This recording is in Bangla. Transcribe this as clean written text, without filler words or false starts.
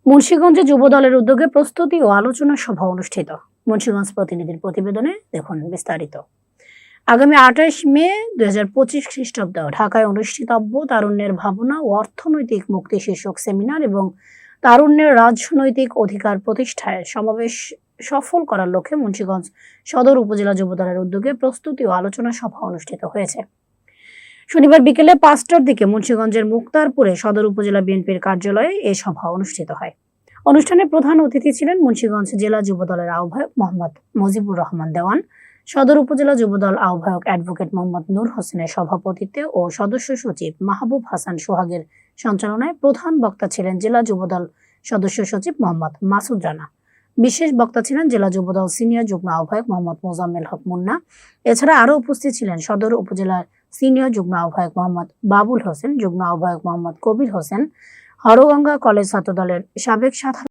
মুন্সিগঞ্জে যুব দলের উদ্যোগে প্রস্তুতি ও আলোচনা সভা অনুষ্ঠিত। মুন্সিগঞ্জ প্রতিনিধির প্রতিবেদনে দেখুন বিস্তারিত। আগামী 28 মে 2025 খ্রিস্টাব্দ ঢাকায় অনুষ্ঠিতব্য তারুণ্যের ভাবনা ও অর্থনৈতিক মুক্তি শীর্ষক সেমিনার এবং তারুণ্যের রাজনৈতিক অধিকার প্রতিষ্ঠায় সমাবেশ সফল করার লক্ষ্যে মুন্সিগঞ্জ সদর উপজেলা যুব দলের উদ্যোগে প্রস্তুতি ও আলোচনা সভা অনুষ্ঠিত হয়েছে। শনিবার বিকেলে 5টার দিকে মুন্সিগঞ্জের মুক্তারপুরে সদর উপজেলা বিএনপির কার্যালয়ে এ সভা অনুষ্ঠিত হয়। অনুষ্ঠানে প্রধান অতিথি ছিলেন মুন্সিগঞ্জ জেলা যুব দলের আহ্বায়ক মোহাম্মদ মুজিবুর রহমান দেওয়ান, সদর উপজেলা যুব দল আহ্বায়ক অ্যাডভোকেট মোহাম্মদ নূর হোসেনের সভাপতিত্বে ও সদস্য সচিব মাহবুব হাসান সোহাগের সঞ্চালনায় প্রধান বক্তা ছিলেন জেলা যুব দল সদস্য সচিব মোহাম্মদ মাসুদ রানা। বিশেষ বক্তা ছিলেন জেলা যুবদল সিনিয়র যুগ্ম আহ্বায়ক মোহাম্মদ মোজাম্মেল হক মুন্না। এছাড়া আরও উপস্থিত ছিলেন সদর উপজেলার সিনিয়র যুগ্ম আহ্বায়ক মোহাম্মদ বাবুল হোসেন, যুগ্ম আহ্বায়ক মোহাম্মদ কবির হোসেন, হরগঙ্গা কলেজ ছাত্রদলের সাবেক সাধারণ